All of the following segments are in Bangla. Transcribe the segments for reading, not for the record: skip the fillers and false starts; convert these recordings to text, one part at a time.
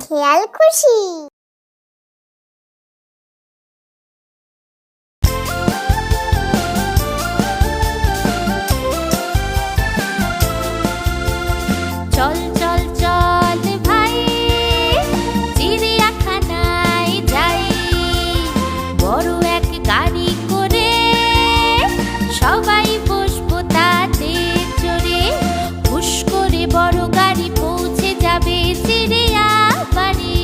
খেয়াল খুশি। চল চল চল ভাই, চিড়িয়াখানায় যাই। বড় এক গাড়ি করে সবাই বসবো তাতে চড়ে। হুশ করে বড় গাড়ি পৌঁছে যাবে চিড়িয়া বাড়ি।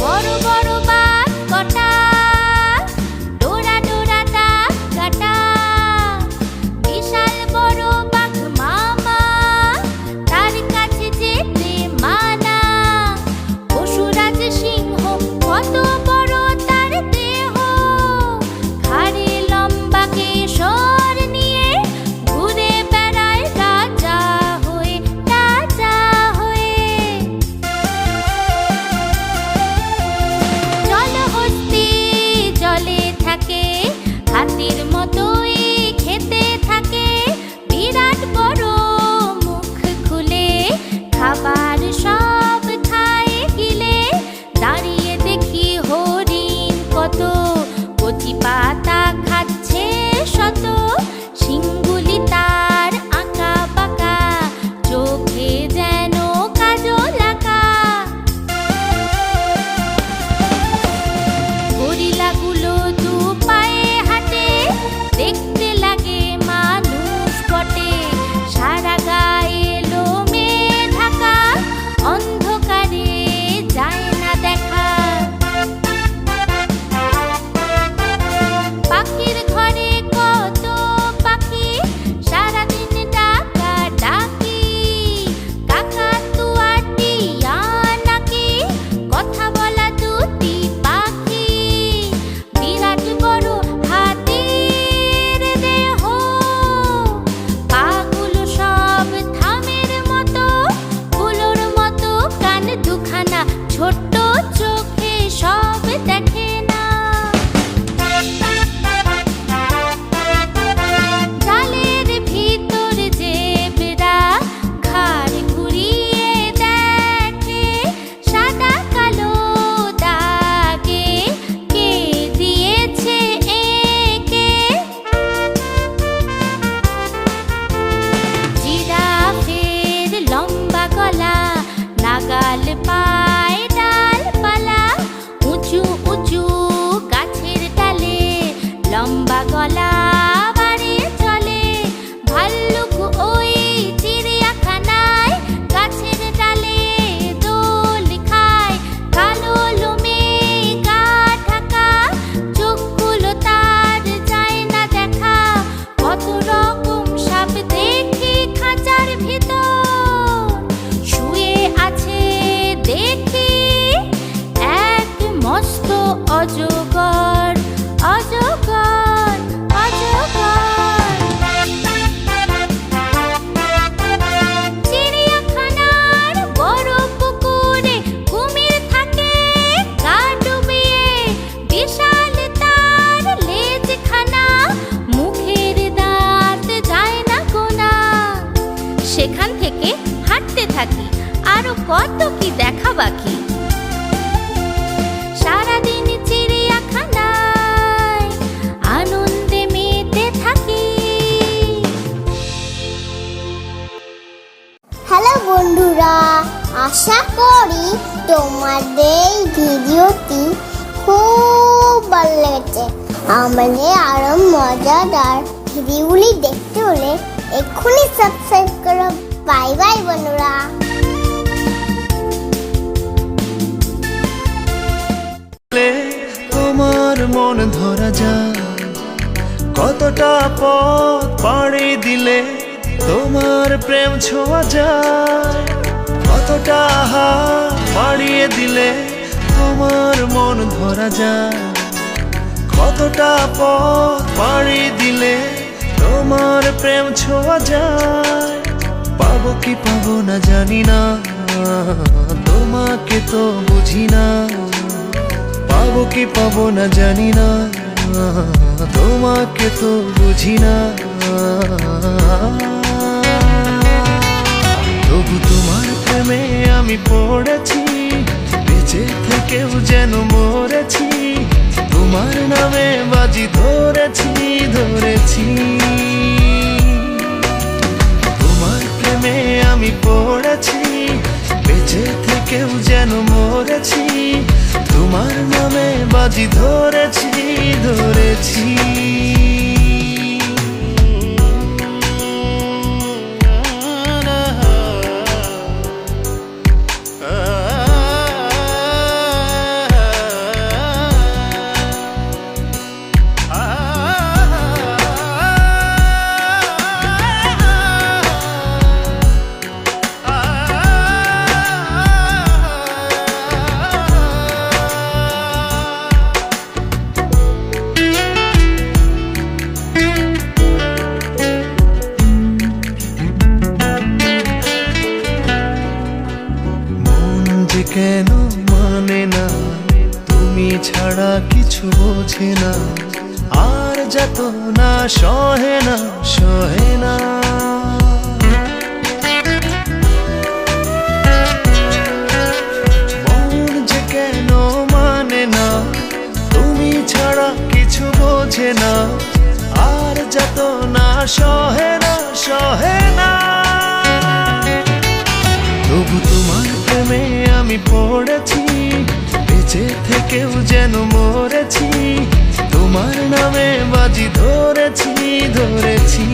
বড় বড় বাঘ কটা, ডোরা ডোরা দাগ কাটা। বিশাল বড় বাঘ মামা, তার কাছে যেতে মানা। পশুরাজ সিংহ, কত বড় তার দেহ। ঘাড়ে লম্বা কেশর নিয়ে ঘুরে বেড়ায় রাজা হয়ে, রাজা হয়ে। জলহস্তি জলে থাকে, হাতির মতোই খেতে থাকে। বিরাট বড় মুখ খুলে খাবার সব খায় গিলে। দাঁড়িয়ে দেখি হরিণ কত, কচি পাতা খাচ্ছে শত। শিংগুলি তার আঁকা বাঁকা, চোখে যেন কাজল আঁকা। গরিলাগুলো দু পায়ে হাঁটে, দেখতে লাগে মানুষ বটে। সারা গায়ে লোমে ঢাকা, অন্ধকারে যায় না দেখা। পাখির ঘরে কত পাখি, সারাদিন ডাকা ডাকি। কাকাতুয়া টিয়া নাকি, কথা বলা দুটি পাখি। বিরাট বড় হাতির দেহ, পাগুলো সব থামের মতো। ফুলোর মতো কান দুখানা, ছোট্ট চোখে সব দেখে না। জালের ভিতর জেব্রা ঘাড় ঘুরিয়ে দেখে। সাদা কালো দাগে কে দিয়েছে একে। জিরাফের লম্বা গলা, নাগাল পায় ডালপালা। উঁচু উঁচু গাছের ডালে, লম্বা গলা বাড়িয়ে চলে। ভাল্লুক ওই চিড়িয়াখানায়, গাছের ডালে দোল খায়। কালো লোমে গা ঢাকা, চোখগুলো তার যায় না দেখা। কত রকম সাপ দেখি খাঁচার ভিতর, শুয়ে আছে দেখি এক মস্ত অজগর, অজগর, অজগর। চিড়িয়াখানার বড় পুকুরে কুমির থাকে গা ডুবিয়ে। বিশাল তার লেজখানা, মুখের দাঁত যায় না গোনা। সেখান থেকে হাঁটতে থাকি, আরো কত কি দেখা বাকি। সারাদিন চিড়িয়াখানায় আনন্দে মেতে থাকি। হ্যালো বন্ধুরা, আশা করি তোমাদের এই ভিডিওটি খুব ভালো লেগেছে। আমাদের আরো মজাদার ভিডিওগুলি দেখতে হলে এক্ষুনি সাবস্ক্রাইব করো। বাই বাই বন্ধুরা। তোমার মন ধরা যায়, কতটা পথ পাড়ি দিলে তোমার প্রেম ছোঁয়া যায়। কতটা হাত বাড়িয়ে দিলে তোমার মন ধরা যায়। কতটা পথ পাড়ি দিলে তোমার প্রেম ছোঁয়া যায়। পাবো কি পাবো না জানি না, তোমাকে তো বুঝি না। পাবো কি পাবো না জানি না, তোমাকে তো বুঝি না। তবু তোমার প্রেমে আমি পড়েছি, বেঁচে থেকেও যেন মরেছি। তোমার নামে বাজি ধরেছি ধরেছি। তোমার প্রেমে আমি পড়েছি, বেঁচে থেকেও যেন মরেছি। তোমার নামে বাজি ধরেছি ধরেছি। কেন মানে না, তুমি ছাড়া কিছু বোঝে না। আর যত না সহে না সহে না। মন যে কেন মানে না, তুমি ছাড়া কিছু বোঝে না। আর যত না সহে না সহে না। তবু তোমার প্রেমে আমি পড়েছি, বেঁচে থেকেও যেন মরেছি। তোমার নামে বাজি ধরেছি ধরেছি।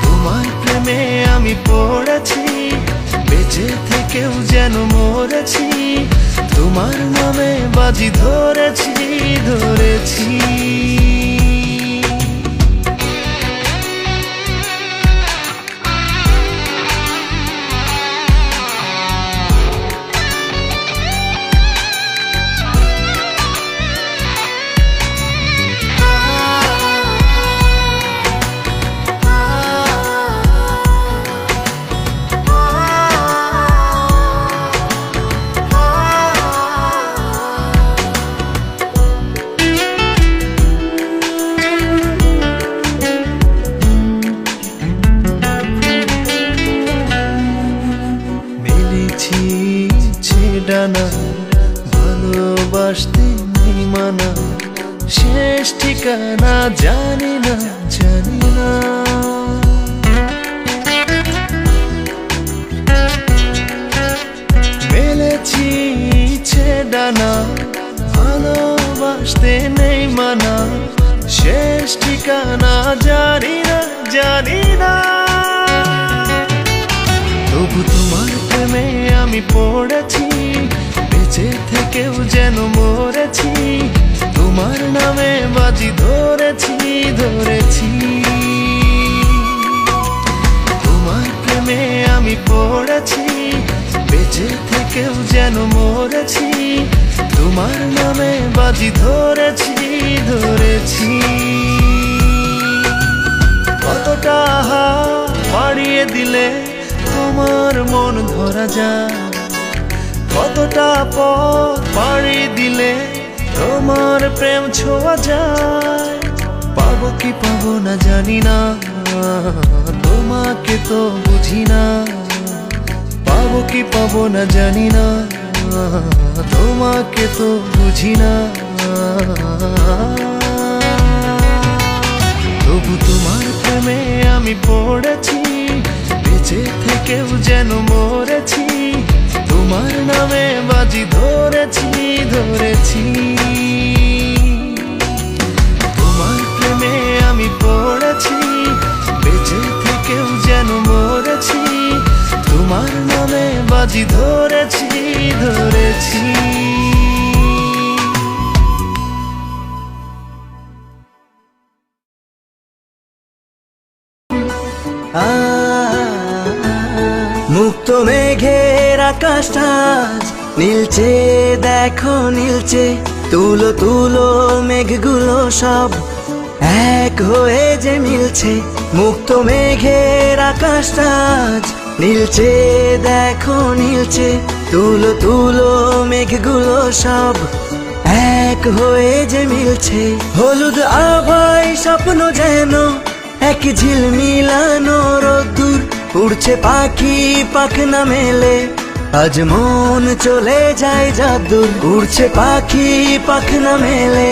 তোমার প্রেমে আমি পড়েছি, বেঁচে থেকেও যেন মরেছি। তোমার নামে বাজি ধরেছি ধরেছি। ডানা ভালোবাসতে নেই মানা, শেষ ঠিকানা জানি না জানি না। মেলেছি ইচ্ছে ডানা ভালোবাসতে নেই মানা, শেষ ঠিকানা জানি না জানি না। তবু তোমার প্রেমে আমি পড়েছি, বেঁচে থেকেও যেন মরেছি। তোমার নামে বাজি ধরেছি ধরেছি। তোমার প্রেমে আমি পড়েছি, বেঁচে থেকেও যেন মরেছি। তোমার নামে বাজি ধরেছি ধরেছি। কতটা বাড়িয়ে দিলে তোমার মন ধরা যায়, কতটা পথ পাড়ি দিলে তোমার প্রেম ছোঁয়া যায়। পাবো কি পাবো না জানি না, তোমাকে তো বুঝি না। পাবো কি পাবো না জানি না, তোমাকে তো বুঝি না। তবু তোমার প্রেমে আমি পড়েছি, বেঁচে থেকেও যেন মরেছি। তোমার নামে বাজি ধরেছি ধরেছি। তোমার প্রেমে আমি পড়েছি, বেঁচে থেকেও যেন মরেছি। তোমার নামে বাজি ধরেছি ধরেছি। মুক্ত মেঘের আকাশটা আজ নীলচে, দেখো নীলচে। তুলো তুলো মেঘগুলো সব এক হয়ে যে মিলছে। মুক্ত মেঘের আকাশটা আজ নীলচে, দেখো নীলচে। তুলো তুলো মেঘগুলো সব এক হয়ে যে মিলছে। হলুদ আভায় স্বপ্ন যেন এক ঝিলমিলানো রোদ্দুর, উড়ছে পাখি পাখনা মেলে, আজ মন চলে যায় যাদুর। উড়ছে পাখি পাখনা মেলে,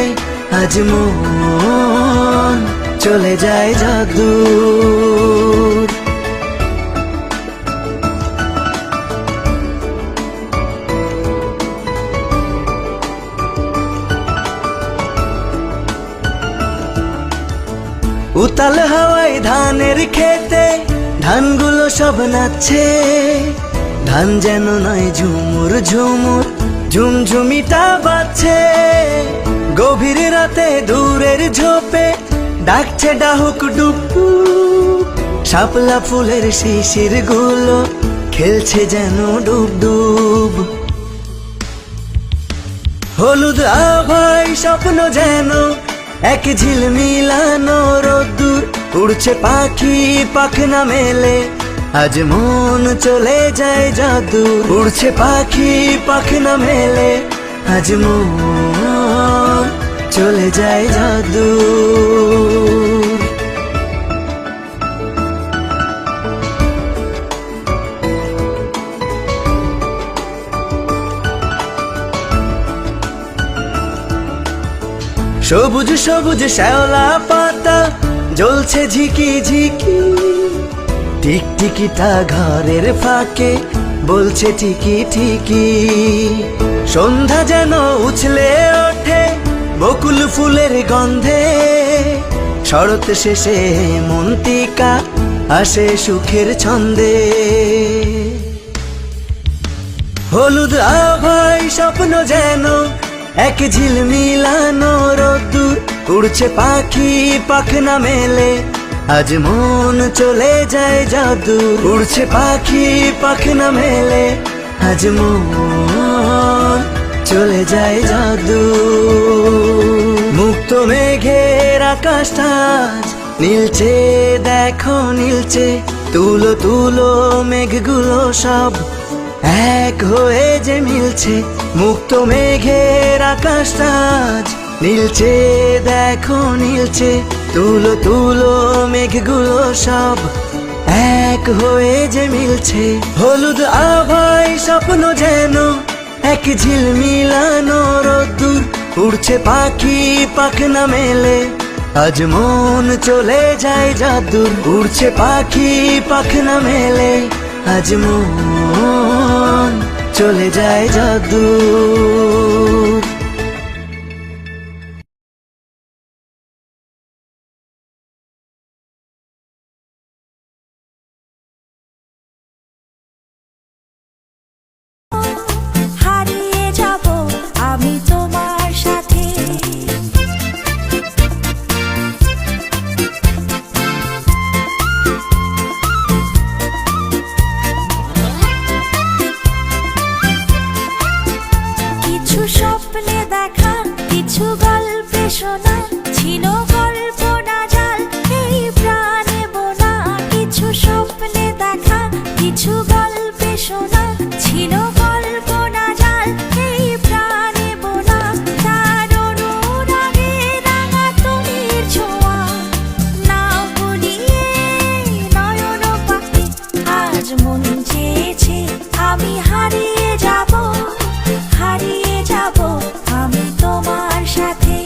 আজ মন চলে যায় যাদুর। উতাল হাওয়ায় ধানের খেতে ধানগুলো সব নাচছে, ধান যেন নয় ঝুমুর ঝুমুর ঝুমঝুমিটা বাজছে। গভীর রাতে দূরের ঝোপে ডাকছে ডাহুক ডুকু, শাপলা ফুলের শিশির গুলো খেলছে যেন ডুব ডুব। হলুদ আভায় স্বপ্ন যেন এক ঝিলমিলানো রোদ্দুর, উড়ছে পাখি পাখনা মেলে, আজ মন চলে যায় যাদুর। উড়ছে পাখি পাখনা মেলে, আজ মন চলে যায় যাদুর। সবুজ সবুজ শ্যাওলা পাতা জ্বলছে ঝিকি ঝিকি, টিকটিকিটা ঘরের ফাঁকে বলছে ঠিকি ঠিকি। সন্ধ্যা যেন উছলে ওঠে বকুল ফুলের গন্ধে, শরৎ শেষে মন্তিকা আসে সুখের ছন্দে। হলুদ আভায় স্বপ্ন যেন এক ঝিলমিলানো রোদ্দুর, উড়ছে পাখি পাখনা মেলে, আজ মন চলে যায় যাদুর। উড়ছে পাখি পাখনা মেলে, আজ মন চলে যায় যাদুর। মুক্ত মেঘের আকাশটা আজ নীলচে, দেখো নীলচে, তুলো তুলো মেঘগুলো সব এক হয়ে যে মিলছে। মুক্ত মেঘের আকাশটা আজ নীলচে, দেখো নীলচে, তুলো তুলো মেঘগুলো সব এক হয়ে যে মিলছে। হলুদ আভায় স্বপ্ন যেন এক ঝিলমিলানো রোদ্দুর, উড়ছে পাখি পাখনা মেলে, আজ মন চলে যায় যাদুর। উড়ছে পাখি পাখনা মেলে, আজ মন চলে যায় যাদুর। হারিয়ে যাব আমি তোমার সাথে, কিছু স্বপ্নে দেখা, কিছু গল্পে শোনা, ছিল কল্পনা জাল এই প্রাণে বোনা। কিছু স্বপ্নে দেখা, কিছু গল্পে শোনা, ছিল কল্পনা জাল এই প্রাণে বোনা। তার অনুরাগে রাঙা তুলির ছোঁয়া, না বলিয়ে নয়ন পাখি, আজ মন চেয়েছে আমি হারিয়ে যাব, হারিয়ে যাব আমি তোমার সাথে।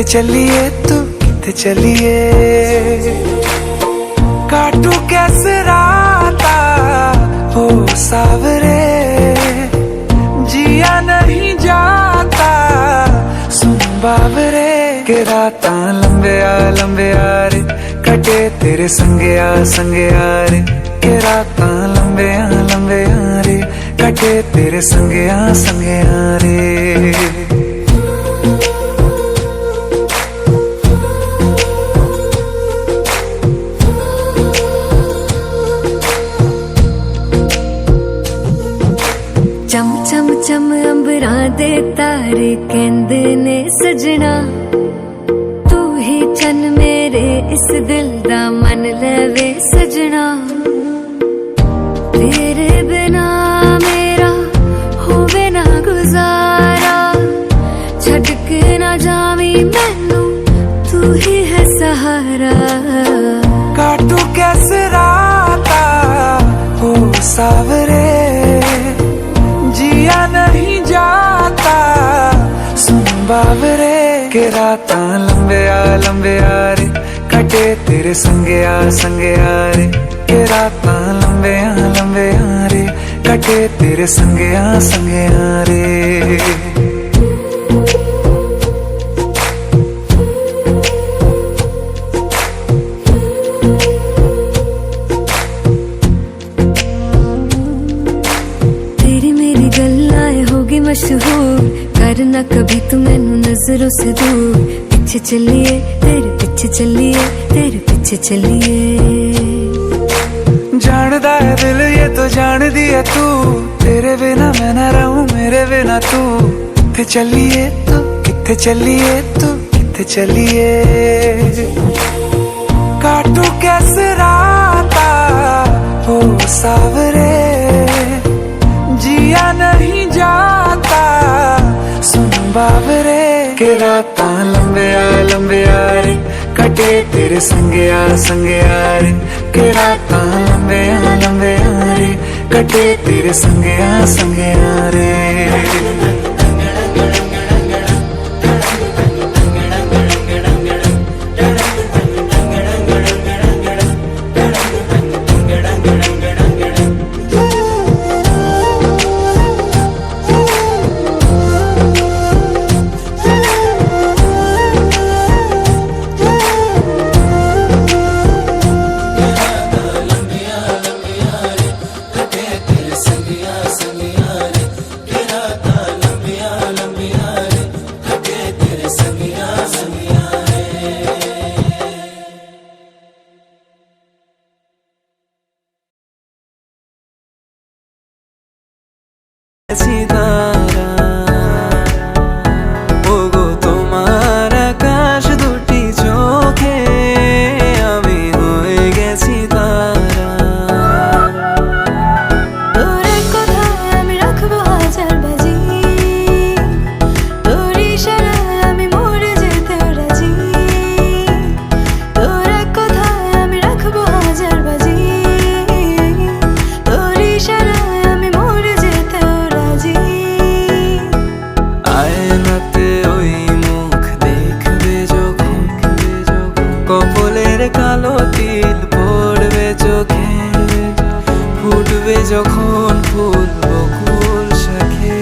चलिए तू किथे चलिए काटू कैसे राता हो सावरे जिया नहीं जाता सुन बावरे के राता लंबे आ रे कटे तेरे संगे आ रे के राता लंबे आ रे कटे तेरे संगे आ रे चम चम चम अंबरां दे तारे कहंदे ने सजना तू ही चन मेरे इस दिल दा मन लवे सजना तेरे बिना मेरा होवे ना गुजारा छड़ के ना जावी मैनू तू ही है सहारा काटू कैसे राता हो सावरे जिया नहीं जाता सुन बावरे के राता लंबे आ रे कटे तेरे संगे आ रे के राता लंबे आ रे कटे तेरे संगे आ रे मशहूर करना कभी तू मैनू नजरों से दूर पीछे चलिए तेरे पीछे चलिए जानदा है दिल ये तो जान दिया तू तेरे बिना मैं ना रहूं मेरे बिना तू किथे चलिए तू किथे चलिए काटू कैसे राता हो सावरे जिया नहीं जाता सुन बावरे के राता लंबे आ रे कटे तेरे संगे आ रे के राता लंबे आ रे कटे तेरे संगे आ रे সিতারা ওগো তোমার আকাশ দুটি চোখে আমি হয়ে গেছি তারা তোর কথায় আমি রাখবো হাজার বাজি তোর ইশারায় আমি মরে যেতে রাজি তোর কথায় আমি রাখবো হাজার বাজি তোর ইশারায় আমি মরে যেতে রাজি আয়নাতে ওই মুখ দেখবে যখন কপালের কালো তিল পড়বে চোখে ফুটবে যখন ফুল বকুল শাখে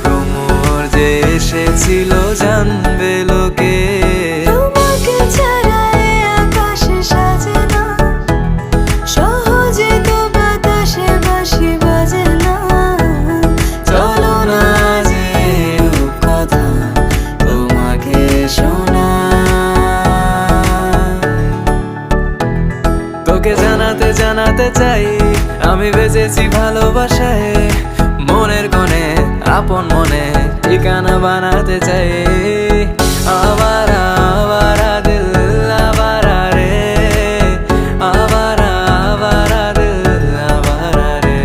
ভ্রমর যে এসেছিল জানবে লোকে তোমাকে ছাড়া এ আকাশ সাজে না সহজে তো বাতাসে বাঁশি বাজে না চলো না যে কথা তোমাকে শোনা তোকে জানাতে চাই আমি বেঁচেছি ভালোবাসায় মনের কোণে আপন মনে ঠিকানা বানাতে চাই আবারা দিল আবারা রে আবারা দিল আবারা রে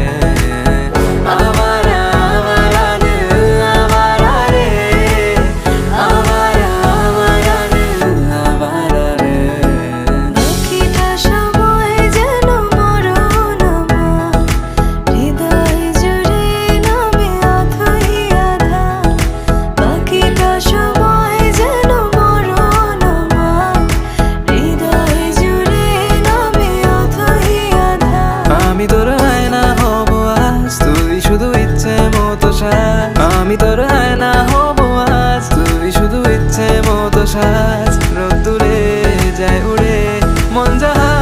আবারা দিল আবারা রে আবারা দিল আবারা রে বাকিটা সময় যেন মরণ আমার হৃদয় জুড়ে নামে অথই আধার বাকিটা সময় আমি তোর আয়না হব আজ, তুই শুধু ইচ্ছে মতো সাজ। আমি তোর আয়না হব আজ, তুই শুধু ইচ্ছে মতো সাজ। রোদ্দুরে যায় উড়ে মন যাহা